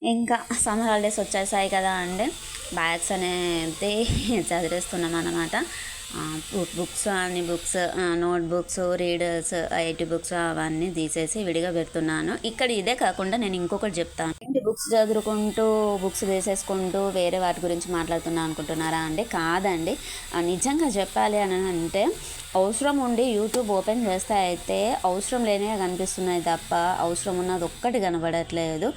ఇంకా summer holidays వచ్చేసాయి కదా అండి. బ్యాగ్స్ అనేది చదివేస్తున్నాం అన్నమాట. బుక్స్ అన్ని books, note books, readers, IT books అవన్నీ తీసేసి విడిగా పెడుతున్నాను. ఇక్కడ ఇదే కాకుండా నేను ఇంకొకటి చెప్తాను. ఏంటి బుక్స్ చదువుకుంటూ బుక్స్ వేసేసుకుంటూ వేరే వాటి గురించి మాట్లాడుతున్నా అనుకుంటున్నారా అండి? కాదండి. నిజంగా చెప్పాలి అని అంటే అవసరం ఉండి యూట్యూబ్ ఓపెన్ చేస్తే అయితే అవసరం లేనే కనిపిస్తున్నాయి తప్ప అవసరం ఉన్నది ఒక్కటి కనబడట్లేదు.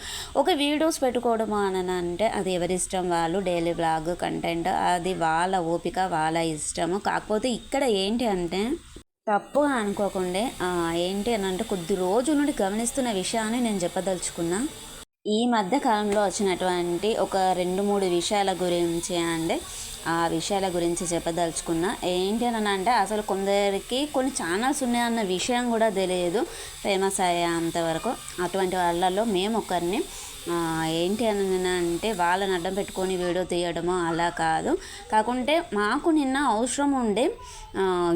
ఒక వీడియోస్ పెట్టుకోవడం అని అంటే అది ఎవరి ఇష్టం, వాళ్ళు డైలీ బ్లాగ్ కంటెంట్ అది వాళ్ళ ఓపిక వాళ్ళ ఇష్టము. కాకపోతే ఇక్కడ ఏంటి అంటే తప్పుగా అనుకోకుండా ఏంటి అని అంటే కొద్ది రోజుల నుండి గమనిస్తున్న విషయాన్ని నేను చెప్పదలుచుకున్నా. ఈ మధ్య కాలంలో వచ్చినటువంటి ఒక 2-3 విషయాల గురించి అండి, ఆ విషయాల గురించి చెప్పదలుచుకున్నా. ఏంటి అని అంటే అసలు కొందరికి కొన్ని ఛానల్స్ ఉన్నాయన్న విషయం కూడా తెలియదు, ఫేమస్ అయ్యేంతవరకు. అటువంటి వాళ్ళల్లో మేము ఒకరిని. ఏంటి అని అంటే వాళ్ళని అడ్డం పెట్టుకొని వీడియో తీయడమో అలా కాదు. కాకుంటే మాకు నిన్న అవసరం ఉండి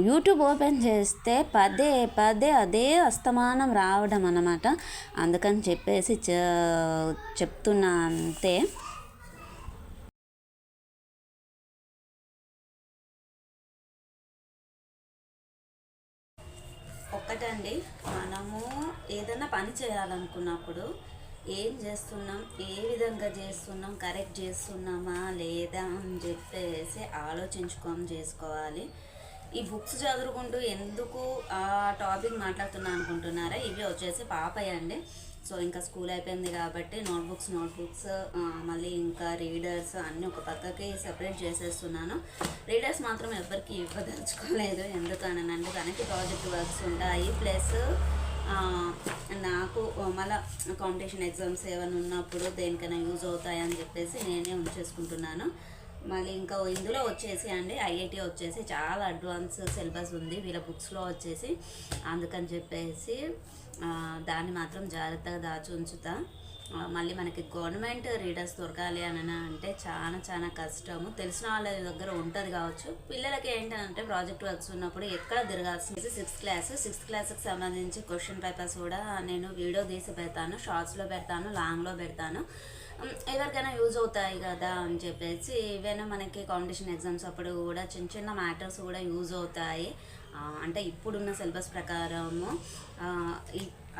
యూట్యూబ్ ఓపెన్ చేస్తే పదే పదే అదే అస్తమానం రావడం అన్నమాట. అందుకని చెప్పేసి చెప్తున్నా అంతే. ఒక్కటండి, మనము ఏదైనా పని చేయాలనుకున్నప్పుడు ఏం చేస్తున్నాం, ఏ విధంగా చేస్తున్నాం, కరెక్ట్ చేస్తున్నామా లేదా అని చెప్పేసి చేసుకోవాలి. ఈ బుక్స్ చదువుకుంటూ ఎందుకు ఆ టాపిక్ మాట్లాడుతున్నా అనుకుంటున్నారా? ఇవి వచ్చేసి పాపయ్య అండి. సో ఇంకా స్కూల్ అయిపోయింది కాబట్టి నోట్బుక్స్ మళ్ళీ ఇంకా రీడర్స్ అన్నీ ఒక పక్కకి సెపరేట్ చేసేస్తున్నాను. రీడర్స్ మాత్రం ఎవరికి ఇవ్వదలుచుకోలేదు. ఎందుకనంటే తనకి ప్రాజెక్ట్ వర్క్స్ ఉంటాయి, ప్లస్ నాకు మళ్ళీ కాంపిటీషన్ ఎగ్జామ్స్ ఏమైనా ఉన్నప్పుడు దేనికైనా యూజ్ అవుతాయని చెప్పేసి నేనే ఉంచేసుకుంటున్నాను. మళ్ళీ ఇంకా ఇందులో వచ్చేసి అండి ఐఐటి వచ్చేసి చాలా అడ్వాన్స్ సిలబస్ ఉంది వీళ్ళ బుక్స్లో వచ్చేసి. అందుకని చెప్పేసి దాన్ని మాత్రం జాగ్రత్తగా దాచి ఉంచుతా. మళ్ళీ మనకి గవర్నమెంట్ రీడర్స్ దొరకాలి అని అంటే చాలా చాలా కష్టము. తెలిసిన వాళ్ళ దగ్గర ఉంటుంది కావచ్చు. పిల్లలకి ఏంటంటే ప్రాజెక్ట్ వర్క్స్ ఉన్నప్పుడు ఎక్కడ తిరగాల్సింది సిక్స్త్ క్లాస్కి సంబంధించి క్వశ్చన్ పేపర్స్ కూడా నేను వీడియో తీసి పెడతాను, షార్ట్స్లో పెడతాను, లాంగ్లో పెడతాను. ఎవరికైనా యూజ్ అవుతాయి కదా అని చెప్పేసి ఏవైనా మనకి కాంపిటీషన్ ఎగ్జామ్స్ అప్పుడు కూడా చిన్న చిన్న మ్యాటర్స్ కూడా యూజ్ అవుతాయి. అంటే ఇప్పుడున్న సిలబస్ ప్రకారము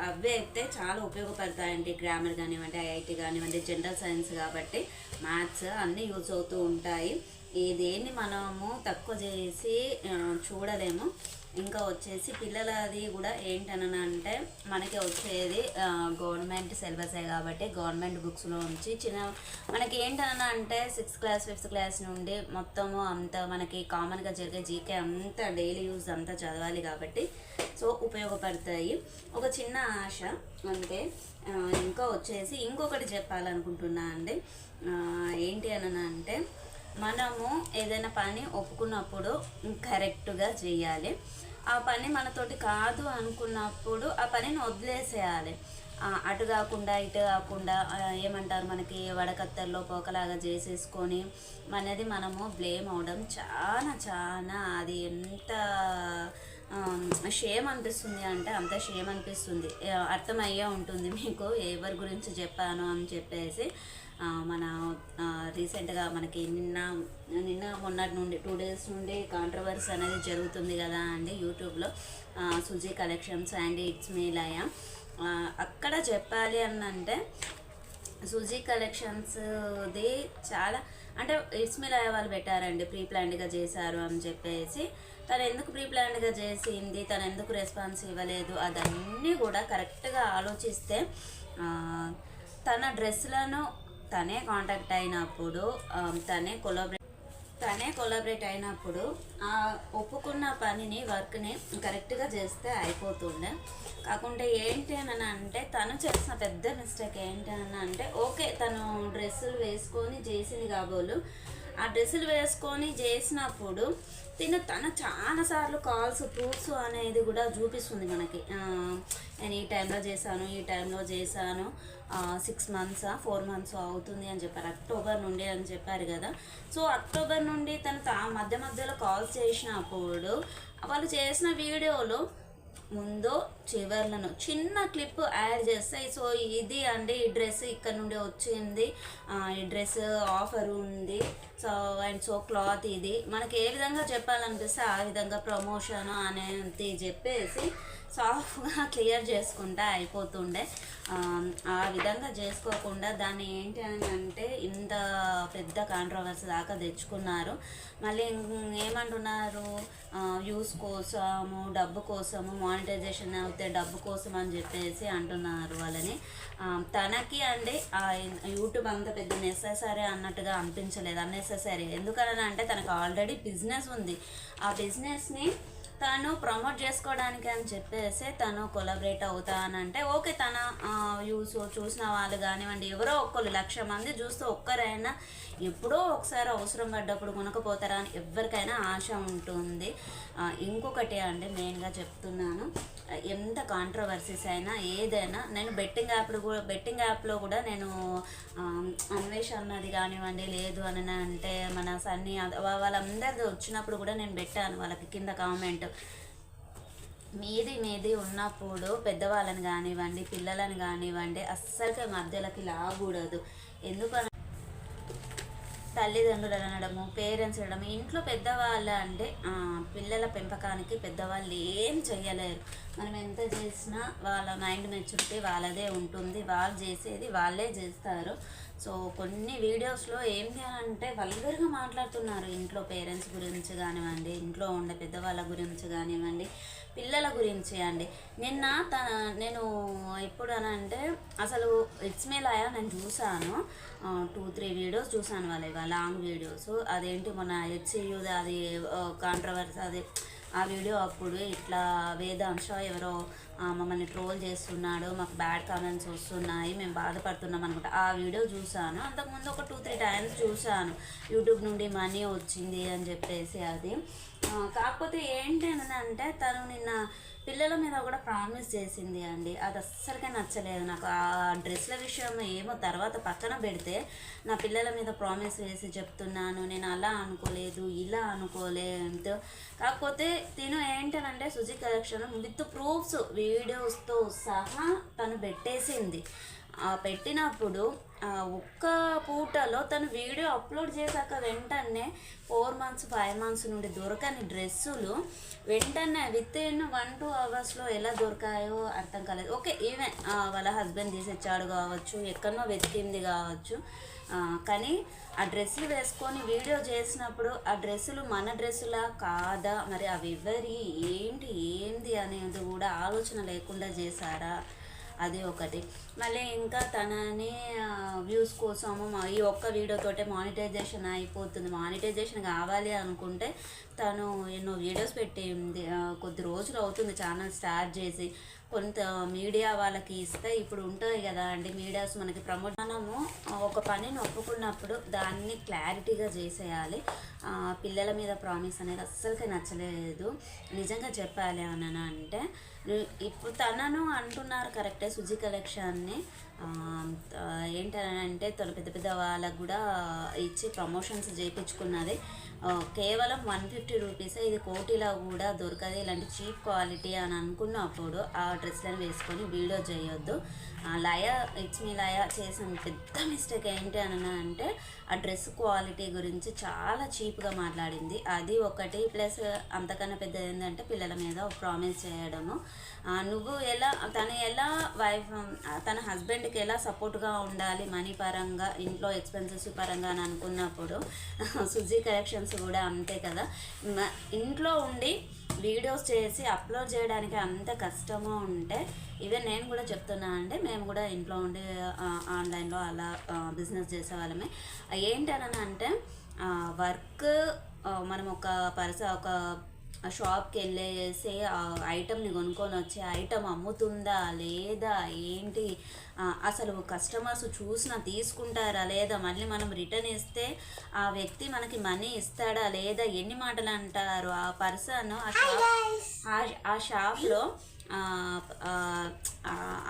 అవే అయితే చాలా ఉపయోగపడతాయండి. గ్రామర్ కానివ్వండి, ఐఐటి కానివ్వండి, జనరల్ సైన్స్ కాబట్టి మ్యాథ్స్ అన్నీ యూజ్ అవుతూ ఉంటాయి. దేన్ని మనము తక్కువ చేసి చూడలేము. ఇంకా వచ్చేసి పిల్లలది కూడా ఏంటనంటే మనకి వచ్చేది గవర్నమెంట్ సిలబసే కాబట్టి గవర్నమెంట్ బుక్స్లో నుంచి మనకి ఏంటనంటే 6th క్లాస్ 5th క్లాస్ నుండి మొత్తము అంత మనకి కామన్గా జరిగే జీకే అంతా డైలీ యూజ్ అంతా చదవాలి కాబట్టి సో ఉపయోగపడతాయి. ఒక చిన్న ఆశ అంతే. ఇంకా వచ్చేసి ఇంకొకటి చెప్పాలనుకుంటున్నా అండి. ఏంటి అంటే మనము ఏదైనా పని ఒప్పుకున్నప్పుడు కరెక్ట్గా చేయాలి. ఆ పని మనతోటి కాదు అనుకున్నప్పుడు ఆ పనిని వదిలేసేయాలి. అటు కాకుండా ఇటు కాకుండా ఏమంటారు మనకి వడకత్తెరలో పోకలాగా చేసేసుకొని మనది మనము బ్లేమ్ అవడం చాలా చాలా అది ఎంత షేమ్ అనిపిస్తుంది అంటే అంత షేమ్ అనిపిస్తుంది. అర్థమయ్యే ఉంటుంది మీకు ఎవరి గురించి చెప్పాను అని చెప్పేసి. మన రీసెంట్గా మనకి నిన్న మొన్నటి నుండి 2 days నుండి కాంట్రవర్సీ అనేది జరుగుతుంది కదా అండి యూట్యూబ్లో. Suji collections and it's me Laya. అక్కడ చెప్పాలి అని అంటే సుజీ కలెక్షన్స్ది చాలా అంటే ఇట్స్ మీ లయ వాళ్ళు పెట్టారండి, ప్రీ ప్లాన్డ్గా చేశారు అని చెప్పేసి. తను ఎందుకు ప్రీ ప్లాన్డ్గా చేసింది, తను ఎందుకు రెస్పాన్స్ ఇవ్వలేదు, అదన్నీ కూడా కరెక్ట్గా ఆలోచిస్తే తన డ్రెస్లను తనే కాంటాక్ట్ అయినప్పుడు తనే కొలాబరేట్ అయినప్పుడు ఆ ఒప్పుకున్న పనిని వర్క్ని కరెక్ట్గా చేస్తే అయిపోతుండే. కాకుంటే ఏంటి అని అంటే తను చేసిన పెద్ద మిస్టేక్ ఏంటి అని అంటే ఓకే తను డ్రెస్సులు వేసుకొని చేసింది కాబోలు. ఆ డ్రెస్సులు వేసుకొని చేసినప్పుడు తన చాలాసార్లు కాల్స్ ప్రూఫ్స్ అనేది కూడా చూపిస్తుంది మనకి. నేను ఈ టైంలో చేశాను 6 months 4 months అవుతుంది అని చెప్పారు, అక్టోబర్ నుండి అని చెప్పారు కదా. సో అక్టోబర్ నుండి తను మధ్యలో కాల్స్ చేసినప్పుడు వాళ్ళు చేసిన వీడియోలో ముందు చివర్లను చిన్న క్లిప్ యాడ్ చేస్తాయి. సో ఇది అండి ఈ డ్రెస్ ఇక్కడ నుండి వచ్చింది, ఈ డ్రెస్ ఆఫర్ ఉంది, సో అండ్ సో క్లాత్ ఇది మనకి ఏ విధంగా చెప్పాలనిపిస్తే ఆ విధంగా ప్రమోషన్ అనేది చెప్పేసి సాఫ్ట్గా క్లియర్ చేసుకుంటా అయిపోతుండే. ఆ విధంగా చేసుకోకుండా దాన్ని ఏంటి అని అంటే ఇంత పెద్ద కాంట్రవర్సీ దాకా తెచ్చుకున్నారు. మళ్ళీ ఏమంటున్నారు, వ్యూస్ కోసము, డబ్బు కోసము, మానిటైజేషన్ అవుతే డబ్బు కోసం అని చెప్పేసి అంటున్నారు వాళ్ళని. తనకి అండి యూట్యూబ్ అంత పెద్ద నెససరీ అన్నట్టుగా అనిపించలేదు. అన్నెసెసరీ ఎందుకని అంటే తనకు ఆల్రెడీ బిజినెస్ ఉంది. ఆ బిజినెస్ని తను ప్రమోట్ చేసుకోవడానికి అని చెప్పేసి తను కొలాబరేట్ అవుతానంటే ఓకే, తన వ్యూస్ చూసిన వాళ్ళు కానివ్వండి, ఎవరో ఒక్కరు 1,00,000 మంది చూస్తే ఒక్కరైనా ఎప్పుడో ఒకసారి అవసరం పడ్డప్పుడు కొనకపోతారా అని ఎవరికైనా ఆశ ఉంటుంది. ఇంకొకటి అండి మెయిన్గా చెప్తున్నాను, ఎంత కాంట్రవర్సీస్ అయినా ఏదైనా నేను బెట్టింగ్ యాప్లో కూడా నేను అన్వేష్ అన్నది కానివ్వండి, లేదు అని అంటే మన సన్నీ వాళ్ళందరిది వచ్చినప్పుడు కూడా నేను పెట్టాను వాళ్ళకి కింద కామెంట్, మీది ఉన్నప్పుడు పెద్దవాళ్ళని కానివ్వండి, పిల్లలని కానివ్వండి అస్సలకే మధ్యలోకి లాగకూడదు. ఎందుకని తల్లిదండ్రులు అనడము, పేరెంట్స్ అనడము, ఇంట్లో పెద్దవాళ్ళు అంటే పిల్లల పెంపకానికి పెద్దవాళ్ళు ఏం చెయ్యలేరు. మనం ఎంత చేసినా వాళ్ళ మైండ్ మెచ్యూరిటీ వాళ్ళదే ఉంటుంది, వాళ్ళు చేసేది వాళ్ళే చేస్తారు. సో కొన్ని వీడియోస్లో ఏంటి అంటే వల్గర్గా మాట్లాడుతున్నారు ఇంట్లో పేరెంట్స్ గురించి కానివ్వండి, ఇంట్లో ఉండే పెద్దవాళ్ళ గురించి కానివ్వండి, పిల్లల గురించి అండి. నేను ఎప్పుడు అని అంటే అసలు ఇట్స్ మీ లాయా నేను చూసాను, 2-3 వీడియోస్ చూసాను వాళ్ళ లాంగ్ వీడియోస్. అదేంటి మొన్న హెచ్సియుది అది కాంట్రవర్సీ అది ఆ వీడియో అప్పుడు ఇట్లా వేదాంశ ఎవరో మమ్మల్ని ట్రోల్ చేస్తున్నాడు, మాకు బ్యాడ్ కామెంట్స్ వస్తున్నాయి, మేము బాధపడుతున్నాం అనమాట. ఆ వీడియో చూసాను. అంతకుముందు ఒక 2-3 టైమ్స్ చూసాను, యూట్యూబ్ నుండి మనీ వచ్చింది అని చెప్పేసి అది. కాకపోతే ఏంటి అని అంటే తను నిన్న పిల్లల మీద కూడా ప్రామిస్ చేసింది అండి, అది అస్సలకే నచ్చలేదు నాకు. ఆ డ్రెస్ల విషయం ఏమో తర్వాత పక్కన పెడితే నా పిల్లల మీద ప్రామిస్ వేసి చెప్తున్నాను, నేను అలా అనుకోలేదు, ఇలా అనుకోలేదు. కాకపోతే తిను ఏంటనంటే సుజీ కలెక్షన్ విత్ ప్రూఫ్స్ వీడియోస్తో సహా తను పెట్టేసింది. పెట్టినప్పుడు ఒక్క పూటలో తను వీడియో అప్లోడ్ చేశాక వెంటనే 4 months 5 months నుండి దొరకని డ్రెస్సులు వెంటనే విత్ ఇన్ 1-2 hours ఎలా దొరికాయో అర్థం కాలేదు. ఓకే, ఈవెన్ వాళ్ళ హస్బెండ్ తీసిచ్చాడు కావచ్చు, ఎక్కడనో వెతికింది కావచ్చు, కానీ ఆ డ్రెస్సులు వేసుకొని వీడియో చేసినప్పుడు ఆ డ్రెస్సులు మన డ్రెస్సులా కాదా, మరి అవి ఎవరి ఏంటి అనేది కూడా ఆలోచన లేకుండా చేశారా, అది ఒకటి. మళ్ళీ ఇంకా తనని వ్యూస్ కోసము ఈ ఒక్క వీడియోతోటే మానిటైజేషన్ అయిపోతుంది, మానిటైజేషన్ కావాలి అనుకుంటే తను ఎన్నో వీడియోస్ పెట్టింది, కొద్ది రోజులు అవుతుంది ఛానల్ స్టార్ట్ చేసి. కొంత మీడియా వాళ్ళకి ఇస్తే ఇప్పుడు ఉంటుంది కదా అండి మీడియాస్ మనకి ప్రమోట్, మనము ఒక పనిని ఒప్పుకున్నప్పుడు దాన్ని క్లారిటీగా చేసేయాలి. పిల్లల మీద ప్రామిస్ అనేది అస్సలకే నచ్చలేదు నిజంగా చెప్పాలి అని అంటే. ఇప్పుడు తనను అంటున్నారు కరెక్టే, సుజీ కలెక్షన్ని ఏంటంటే తను పెద్ద వాళ్ళకు కూడా ఇచ్చి ప్రమోషన్స్ చేయించుకున్నది. కేవలం 150 రూపీసే, ఇది కోటిలో కూడా దొరకదు ఇలాంటి చీప్ క్వాలిటీ అని అనుకున్నప్పుడు ఆ డ్రెస్లను వేసుకొని వీడియో చేయొద్దు. లయ ఇట్స్ మీ లయ చేసిన పెద్ద మిస్టేక్ ఏంటి అని అంటే ఆ డ్రెస్ క్వాలిటీ గురించి చాలా చీప్గా మాట్లాడింది, అది ఒకటి. ప్లస్ అంతకన్నా పెద్ద ఏంటంటే పిల్లల మీద ప్రామిస్ చేయడము. నువ్వు తను ఎలా తన హస్బెండ్కి ఎలా సపోర్ట్గా ఉండాలి మనీ పరంగా, ఇంట్లో ఎక్స్పెన్సెస్ పరంగా అని అనుకున్నప్పుడు సుజీ కలెక్షన్స్ కూడా అంతే కదా. ఇంట్లో ఉండి వీడియోస్ చేసి అప్లోడ్ చేయడానికి అంత కష్టమో ఉంటే, ఈవెన్ నేను కూడా చెప్తున్నా అంటే మేము కూడా ఇంట్లో ఉండి ఆన్లైన్లో అలా బిజినెస్ చేసేవాళ్ళమే. ఏంటని అంటే వర్క్ మనం ఒక షాప్కి వెళ్ళేసి ఆ ఐటమ్ని కొనుక్కొని వచ్చి ఐటమ్ అమ్ముతుందా లేదా ఏంటి, అసలు కస్టమర్స్ చూసినా తీసుకుంటారా లేదా, మళ్ళీ మనం రిటర్న్ ఇస్తే ఆ వ్యక్తి మనకి మనీ ఇస్తాడా లేదా, ఎన్ని మాటలు అంటారు ఆ పర్సన్ ఆ షాప్లో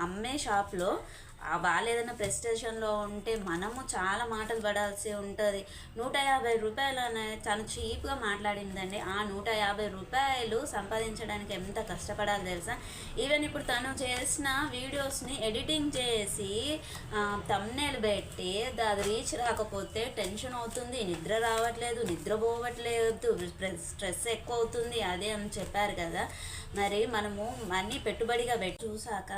అమ్మే షాప్లో వాళ్ళు ఏదైనా ప్రెస్టేషన్లో ఉంటే మనము చాలా మాటలు పడాల్సి ఉంటుంది. 150 రూపాయలు అనేది తను చీప్గా మాట్లాడిందండి. ఆ 150 రూపాయలు సంపాదించడానికి ఎంత కష్టపడాలి తెలుసా. ఈవెన్ ఇప్పుడు తను చేసిన వీడియోస్ని ఎడిటింగ్ చేసి థంబ్నెయిల్ పెట్టి అది రీచ్ రాకపోతే టెన్షన్ అవుతుంది, నిద్ర రావట్లేదు, నిద్రపోవట్లేదు, స్ట్రెస్ ఎక్కువ అవుతుంది అదే అని చెప్పారు కదా. మరి మనము మనీ పెట్టుబడిగా చూసాక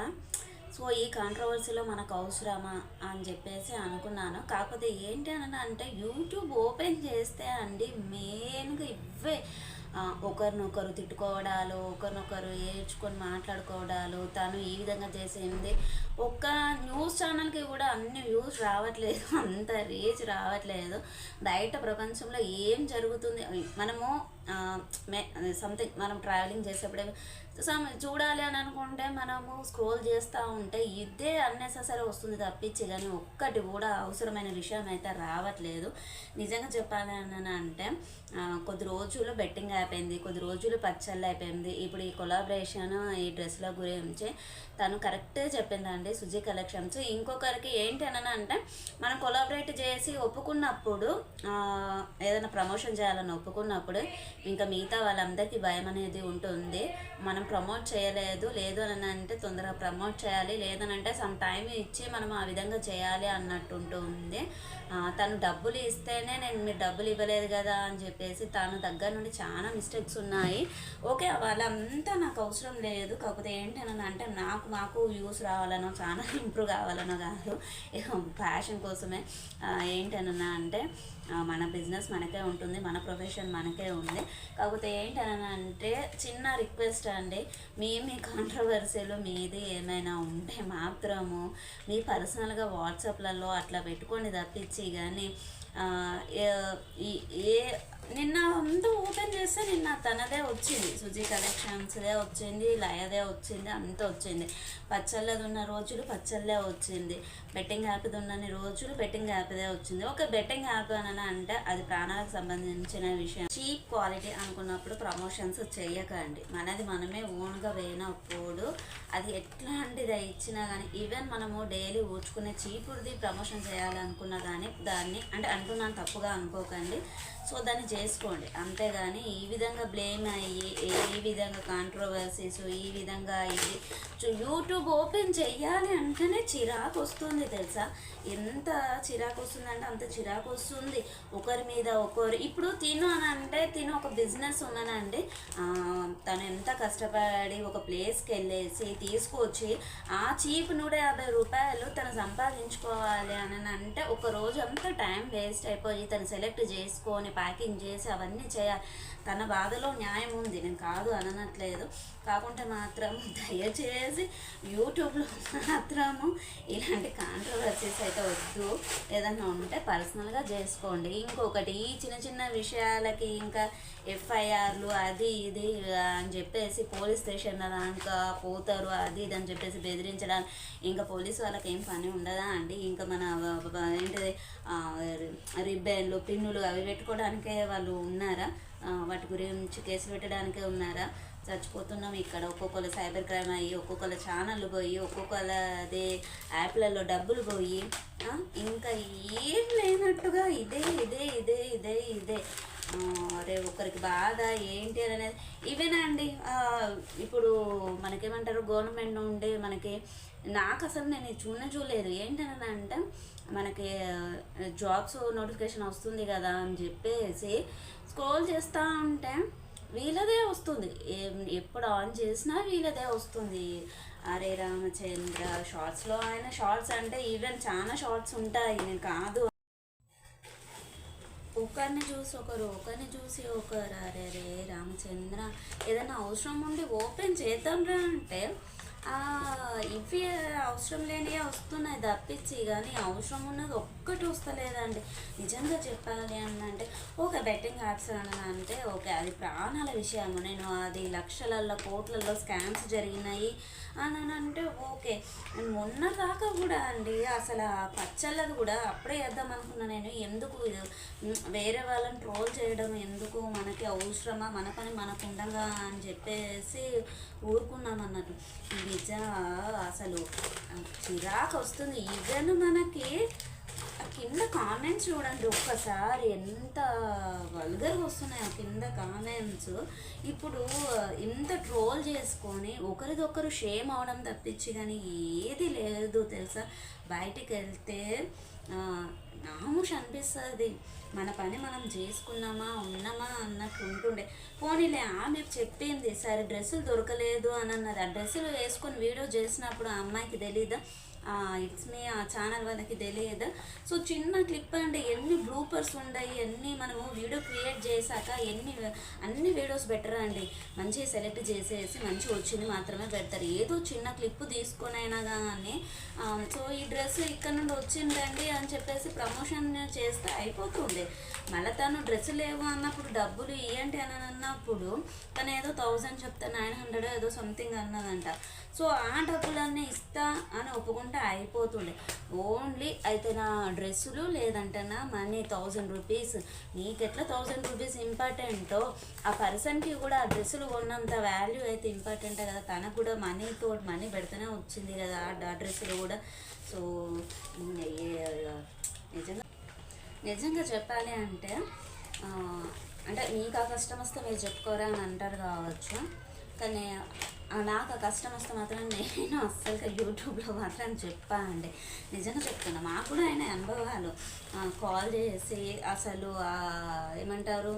సో ఈ కాంట్రవర్సీలో మనకు అవసరమా అని చెప్పేసి అనుకున్నాను. కాకపోతే ఏంటి అని అంటే యూట్యూబ్ ఓపెన్ చేస్తే అండి మెయిన్గా ఇవే ఒకరినొకరు తిట్టుకోవడాలు, ఒకరినొకరు ఏడ్చుకొని మాట్లాడుకోవడాలు, తను ఈ విధంగా చేసింది. ఒక్క న్యూస్ ఛానల్కి కూడా అన్ని వ్యూస్ రావట్లేదు, అంత రీచ్ రావట్లేదు. బయట ప్రపంచంలో ఏం జరుగుతుంది మనము సంథింగ్ మనం ట్రావెలింగ్ చేసేప్పుడే చూడాలి అని అనుకుంటే మనము స్క్రోల్ చేస్తూ ఉంటే ఇదే అన్నెసెసరీ వస్తుంది తప్పించి కానీ ఒక్కటి కూడా అవసరమైన విషయం అయితే రావట్లేదు. నిజంగా చెప్పాలి అని అంటే కొద్ది రోజులు బెట్టింగ్ అయిపోయింది, కొద్ది రోజులు పచ్చళ్ళు అయిపోయింది. ఇప్పుడు ఈ కొలాబరేషన్ ఈ డ్రెస్ల గురించి తను కరెక్ట్గా చెప్పిందండి సుజీ కలెక్షన్స్. ఇంకొకరికి ఏంటి అని అంటే మనం కొలాబరేట్ చేసి ఒప్పుకున్నప్పుడు ఏదైనా ప్రమోషన్ చేయాలని ఒప్పుకున్నప్పుడు ఇంకా మిగతా వాళ్ళందరికీ భయం అనేది ఉంటుంది. మనం ప్రమోట్ చేయలేదు లేదు అని అంటే తొందరగా ప్రమోట్ చేయాలి, లేదనంటే సమ్ టైం ఇచ్చి మనం ఆ విధంగా చేయాలి అన్నట్టు ఉంటుంది. తను డబ్బులు ఇస్తేనే నేను మీరు డబ్బులు ఇవ్వలేదు కదా అని చెప్పేసి తను దగ్గర నుండి చాలా మిస్టేక్స్ ఉన్నాయి. ఓకే వాళ్ళంతా నాకు అవసరం లేదు. కాకపోతే ఏంటని అంటే మాకు వ్యూస్ రావాలనో చాలా ఇంప్రూవ్ కావాలనో కాదు, ప్యాషన్ కోసమే. ఏంటనన్నా అంటే మన బిజినెస్ మనకే ఉంటుంది, మన ప్రొఫెషన్ మనకే ఉంది. కాకపోతే ఏంటని అంటే చిన్న రిక్వెస్ట్ అండి, మీ కాంట్రవర్సీలు మీది ఏమైనా ఉంటే మాత్రము మీ పర్సనల్గా వాట్సాప్లలో అట్లా పెట్టుకోండి తప్పించి కానీ నిన్న అంతా ఓపెన్ చేస్తే నిన్న తనదే వచ్చింది, సుజీ కలెక్షన్స్దే వచ్చింది, లయదే వచ్చింది, అంతా వచ్చింది. పచ్చళ్ళది ఉన్న రోజులు పచ్చళ్ళే వచ్చింది, బెట్టింగ్ యాప్ది ఉన్నన్ని రోజులు బెట్టింగ్ యాప్దే వచ్చింది. ఒక బెట్టింగ్ యాప్ అని అంటే అది ప్రాణాలకు సంబంధించిన విషయం. చీప్ క్వాలిటీ అనుకున్నప్పుడు ప్రమోషన్స్ చేయకండి. మనది మనమే ఓన్గా వేయనప్పుడు అది ఎట్లాంటిది ఇచ్చినా కానీ ఈవెన్ మనము డైలీ ఊడ్చుకునే చీపుడిది ప్రమోషన్ చేయాలనుకున్నా కానీ దాన్ని అంటే అంటున్నాను తప్పుగా అనుకోకండి. సో దాన్ని చేసుకోండి అంతేగాని ఈ విధంగా బ్లేమ్ అయ్యి ఈ విధంగా కాంట్రవర్సీస్ ఈ విధంగా ఇది యూట్యూబ్ ఓపెన్ చెయ్యాలి అంటేనే చిరాకు వస్తుంది తెలుసా. ఎంత చిరాకు వస్తుందంటే అంత చిరాకు వస్తుంది. ఒకరి మీద ఒకరు ఇప్పుడు తిను అని అంటే తిను ఒక బిజినెస్ ఉన్నానండి, తను ఎంత కష్టపడి ఒక ప్లేస్కి వెళ్ళేసి తీసుకొచ్చి ఆ చీప్ 150 రూపాయలు తను సంపాదించుకోవాలి అని అంటే ఒక రోజు అంతా టైం వేస్ట్ అయిపోయి తను సెలెక్ట్ చేసుకొని ప్యాకింగ్ చేసి అవన్నీ చేయాలి. తన బాధలో న్యాయం ఉంది, నేను కాదు అనట్లేదు. కాకుంటే మాత్రం దయచేసి యూట్యూబ్లో మాత్రము ఇలాంటి కాంట్రవర్సీస్ అయితే వద్దు. ఏదన్నా ఉంటే పర్సనల్గా చేసుకోండి. ఇంకొకటి ఈ చిన్న చిన్న విషయాలకి ఇంకా ఎఫ్ఐఆర్లు అది ఇది అని చెప్పేసి పోలీస్ స్టేషన్ దాకా పోతారు అది ఇది అని చెప్పేసి బెదిరించడానికి ఇంకా పోలీసు వాళ్ళకి ఏం పని ఉండదా అండి. ఇంకా మన ఏంటిది రిబ్బన్లు పిన్నులు అవి పెట్టుకోవడానికే వాళ్ళు ఉన్నారా, వాటి గురించి కేసు పెట్టడానికే ఉన్నారా. చచ్చిపోతున్నాం ఇక్కడ. ఒక్కొక్కరు సైబర్ క్రైమ్ అయ్యి ఒక్కొక్కరు ఛానళ్ళు పోయి ఒక్కొక్కది యాప్లలో డబ్బులు పోయి ఇంకా ఏం లేనట్టుగా ఇదే ఇదే ఇదే ఇదే ఇదే అరే ఒకరికి బాధ ఏంటి అనేది ఇవేనండి. ఇప్పుడు మనకేమంటారు గవర్నమెంట్ నుండి మనకి నాకు అసలు నేను చూడలేదు ఏంటని అంటే మనకి జాబ్స్ నోటిఫికేషన్ వస్తుంది కదా అని చెప్పేసి స్క్రోల్ చేస్తూ ఉంటే వీళ్ళదే వస్తుంది, ఎప్పుడు ఆన్ చేసినా వీళ్ళదే వస్తుంది. అరే రామచంద్ర షార్ట్స్లో ఆయన షార్ట్స్ అంటే ఈవెన్ చాలా షార్ట్స్ ఉంటాయి, నేను కాదు ఒకరిని చూసి ఒకరు ఒకరిని చూసి ఒకరు. అరే రే రామచంద్ర ఏదైనా అవసరం ఉండి ఓపెన్ చేద్దాంరా అంటే ఇవి అవసరం లేనివే వస్తున్నాయి తప్పించి కానీ అవసరం ఉన్నది ఒక్కటి వస్తలేదండి. నిజంగా చెప్పాలి అని అంటే ఓకే బెట్టింగ్ యాప్స్ అని అంటే ఓకే అది ప్రాణాల విషయము, నేను అది లక్షలలో కోట్లలో స్కామ్స్ జరిగినాయి అని అంటే ఓకే. మొన్న దాకా కూడా అండి అసలు ఆ పచ్చళ్ళది కూడా అప్పుడే వేద్దాం అనుకున్నా నేను. ఎందుకు వేరే వాళ్ళని ట్రోల్ చేయడం ఎందుకు, మనకి అవసరమా, మన పని మనకు ఉండగా అని చెప్పేసి ఊరుకున్నాం అన్నట్టు. నిజం అసలు చిరాకు వస్తుంది. ఈవెన్ మనకి కింద కామెంట్స్ చూడండి ఒక్కసారి, ఎంత వల్గర్గా వస్తున్నాయి ఆ కింద కామెంట్స్. ఇప్పుడు ఇంత ట్రోల్ చేసుకొని ఒకరిదొకరు షేమ్ అవడం తప్పించి కానీ ఏది లేదు తెలుసా. బయటికి వెళ్తే నామూష్ అనిపిస్తుంది. మన పని మనం చేసుకున్నామా ఉన్నామా అన్నట్టు ఉంటుండే. పోనీలే ఆమె చెప్పింది సరే డ్రెస్సులు దొరకలేదు అని అన్నది. ఆ డ్రెస్సులు వేసుకొని వీడియో చేసినప్పుడు ఆ అమ్మాయికి తెలీదా, ఇట్స్ మీ ఆ ఛానల్ వాళ్ళకి తెలియదు. సో చిన్న క్లిప్ అంటే ఎన్ని బ్లూపర్స్ ఉన్నాయి, ఎన్ని మనము వీడియో క్రియేట్ చేశాక అన్ని వీడియోస్ బెటర్ అండి. మంచిగా సెలెక్ట్ చేసేసి మంచిగా వచ్చింది మాత్రమే పెడతారు. ఏదో చిన్న క్లిప్ తీసుకొని అయినా కానీ సో ఈ డ్రెస్ ఇక్కడ నుండి వచ్చిందండి అని చెప్పేసి ప్రమోషన్ చేస్తే అయిపోతుంది. మళ్ళీ తను డ్రెస్ లేవు అన్నప్పుడు డబ్బులు ఇవ్వండి అని అన్నప్పుడు తను ఏదో 1000 చెప్తే 900 ఏదో సంథింగ్ అన్నదంట. సో ఆ డబ్బులన్నీ ఇస్తా అని ఒప్పుకుంటే అయిపోతుండే. ఓన్లీ అయితే నా డ్రెస్సులు లేదంటే నా మనీ 1000 రూపీస్. నీకెట్లా 1000 రూపీస్ ఇంపార్టెంటో ఆ పర్సన్కి కూడా ఆ డ్రెస్సులు కొన్నంత వాల్యూ అయితే ఇంపార్టెంటే కదా. తనకు కూడా మనీ పెడితేనే వచ్చింది కదా ఆ డ్రెస్సులు కూడా. సో నిజంగా చెప్పాలి అంటే అంటే మీకు ఆ కష్టం వస్తే మీరు చెప్పుకోరా అని అంటారు కావచ్చు, కానీ నాకు ఆ కష్టం వస్తే మాత్రం నేను అస్సలుగా యూట్యూబ్లో మాత్రం చెప్పానండి. నిజంగా చెప్తున్నా. మాకు కూడా ఆయన అనుభవాలు కాల్ చేసి అసలు ఏమంటారు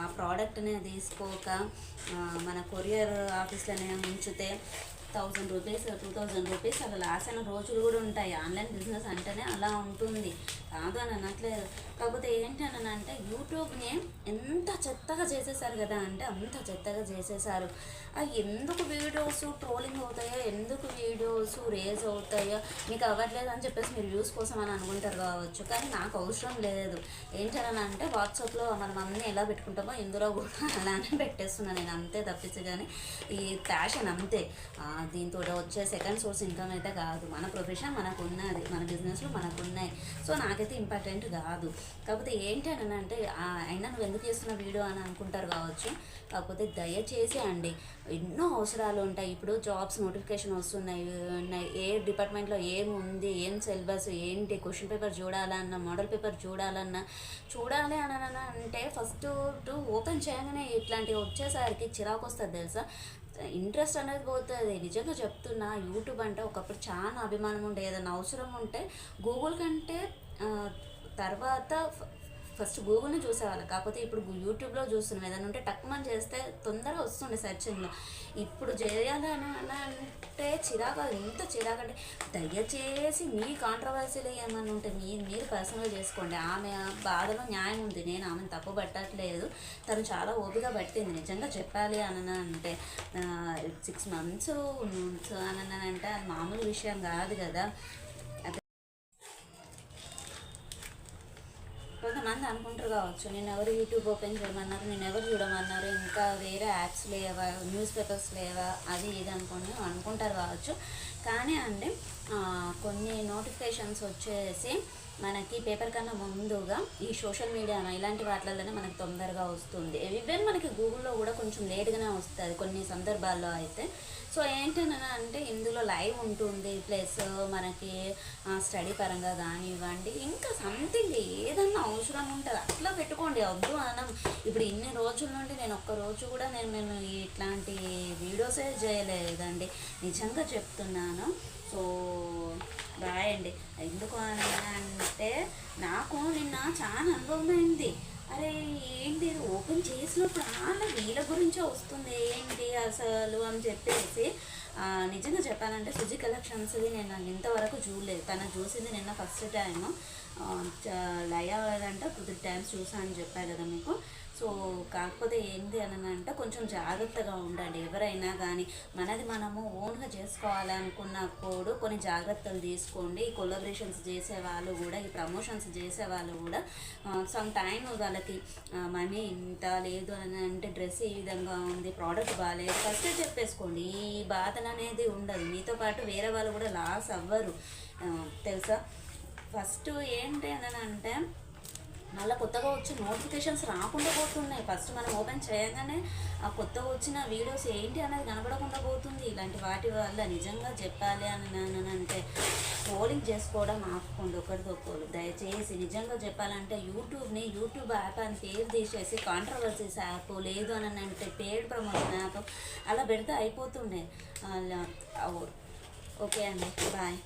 ఆ ప్రోడక్ట్ని తీసుకోక మన కొరియర్ ఆఫీస్లోనే ఉంచితే 1000 రూపీస్ 2000 రూపీస్ అలా లాస్ అయిన రోజులు కూడా ఉంటాయి. ఆన్లైన్ బిజినెస్ అంటేనే అలా ఉంటుంది, కాదు అని అనట్లేదు. కాకపోతే ఏంటి అని అంటే యూట్యూబ్ని ఎంత చెత్తగా చేసేసారు కదా, అంటే అంత చెత్తగా చేసేసారు. ఎందుకు వీడియోస్ ట్రోలింగ్ అవుతాయో, ఎందుకు వీడియోస్ రేజ్ అవుతాయో మీకు అవ్వట్లేదు అని చెప్పేసి మీరు వ్యూస్ కోసం అని అనుకుంటారు కావచ్చు, కానీ నాకు అవసరం లేదు. ఏంటని అంటే వాట్సాప్లో మనం అన్నీ ఎలా పెట్టుకుంటామో ఇందులో కూడా అలానే పెట్టేస్తున్నాను నేను, అంతే తప్పించి. కానీ ఈ ప్యాషన్ అంతే. దీంతో వచ్చే సెకండ్ సోర్స్ ఇన్కమ్ అయితే కాదు. మన ప్రొఫెషన్ మనకు ఉన్నది, మన బిజినెస్లో మనకు ఉన్నాయి. సో నాకైతే ఇంపార్టెంట్ కాదు. కాకపోతే ఏంటి అని అంటే అయినా నువ్వు ఎందుకు చేస్తున్న వీడియో అని అనుకుంటారు కావచ్చు. కాకపోతే దయచేసి అండి, ఎన్నో అవసరాలు ఉంటాయి. ఇప్పుడు జాబ్స్ నోటిఫికేషన్ వస్తున్నాయి, ఏ డిపార్ట్మెంట్లో ఏముంది, ఏం సిలబస్ ఏంటి, క్వశ్చన్ పేపర్ చూడాలన్నా, మోడల్ పేపర్ చూడాలి అని అంటే ఫస్ట్ ఓపెన్ చేయగానే ఇట్లాంటివి వచ్చేసరికి చిరాకు వస్తుంది తెలుసా. ఇంట్రెస్ట్ అనేది పోతుంది. నిజంగా చెప్తున్నా. యూట్యూబ్ అంటే ఒకప్పుడు చాలా అభిమానం ఉండే. ఏదైనా అవసరం ఉంటే గూగుల్ కంటే తర్వాత ఫస్ట్ గూగుల్ని చూసేవాళ్ళు. కాకపోతే ఇప్పుడు యూట్యూబ్లో చూస్తున్నాం. ఏదైనా ఉంటే టక్మని చేస్తే తొందరగా వస్తుండే సెర్చింగ్లో. ఇప్పుడు చేయాలి అని అంటే చిరాకు, ఎంత చిరాకు అంటే దయచేసి మీ కాంట్రవర్సీలు ఏమైనా ఉంటే మీరు పర్సనల్గా చేసుకోండి. ఆమె బాధలో న్యాయం ఉంది, నేను ఆమెను తప్పు పట్టట్లేదు. తను చాలా ఓపిక పట్టింది. నిజంగా చెప్పాలి అని అంటే 6 months అని అంటే అది మామూలు విషయం కాదు కదా. కొంతమంది అనుకుంటారు కావచ్చు, నేను ఎవరు యూట్యూబ్ ఓపెన్ చేయమన్నారు, నేను ఎవరు చూడమన్నారు, ఇంకా వేరే యాప్స్ లేవా, న్యూస్ పేపర్స్ లేవా, అది ఇది అనుకుంటారు కావచ్చు. కానీ అండి కొన్ని నోటిఫికేషన్స్ వచ్చేసి మనకి పేపర్ కన్నా ముందుగా ఈ సోషల్ మీడియా ఇలాంటి వాటిలలోనే మనకి తొందరగా వస్తుంది. ఈవెన్ మనకి గూగుల్లో కూడా కొంచెం లేట్గానే వస్తుంది కొన్ని సందర్భాల్లో అయితే. సో ఏంటన్నా అంటే ఇందులో లైవ్ ఉంటుంది, ప్లస్ మనకి స్టడీ పరంగా కానివ్వండి, ఇంకా సంథింగ్ ఏదన్నా అవసరం ఉంటుంది అట్లా పెట్టుకోండి. వద్దు అనం. ఇప్పుడు ఇన్ని రోజుల నుండి నేను ఒక్కరోజు కూడా నేను ఇట్లాంటి వీడియోసే చేయలేదండి, నిజంగా చెప్తున్నాను. సో బాయ్ అండి. ఎందుకు అని అంటే నాకు నిన్న చాలా అనుభవం అయింది. అరే ఏంటి ఓపెన్ చేసినప్పుడు వీళ్ళ గురించే వస్తుంది ఏంటి అసలు అని చెప్పేసి. నిజంగా చెప్పాలంటే సుజీ కలెక్షన్స్ది నేను ఇంతవరకు చూడలేదు. తను చూసింది నిన్న ఫస్ట్ టైము. లయ అంటే 2-3 times చూసా అని చెప్పాను కదా మీకు. సో కాకపోతే ఏంటి అని అంటే కొంచెం జాగ్రత్తగా ఉండండి. ఎవరైనా కానీ మనది మనము ఓన్గా చేసుకోవాలనుకున్నప్పుడు కొన్ని జాగ్రత్తలు తీసుకోండి. ఈ కొలాబరేషన్స్ చేసేవాళ్ళు కూడా, ఈ ప్రమోషన్స్ చేసేవాళ్ళు కూడా సమ్ టైం వాళ్ళకి మనీ ఇంత లేదు అని అంటే, డ్రెస్ ఈ విధంగా ఉంది, ప్రోడక్ట్ బాగాలేదు, ఫస్టే చెప్పేసుకోండి. ఈ బాధలు అనేది ఉండదు. మీతో పాటు వేరే వాళ్ళు కూడా లాస్ అవ్వరు తెలుసా. ఫస్ట్ ఏంటి అని అంటే మళ్ళీ కొత్తగా వచ్చి నోటిఫికేషన్స్ రాకుండా పోతున్నాయి. ఫస్ట్ మనం ఓపెన్ చేయగానే ఆ కొత్తగా వచ్చిన వీడియోస్ ఏంటి అనేది కనపడకుండా పోతుంది. ఇలాంటి వాటి వల్ల నిజంగా చెప్పాలి అని అంటే ట్రోలింగ్ చేసుకోవడం ఆపుకోండి ఒకరిదొకరు. దయచేసి నిజంగా చెప్పాలంటే యూట్యూబ్ యాప్ అని పేరు తీసేసి కాంట్రవర్సీస్ యాప్ లేదు అని అంటే పెయిడ్ ప్రమోషన్ యాప్ అలా పెడితే అయిపోతుండే. అలా ఓకే అండి, బాయ్.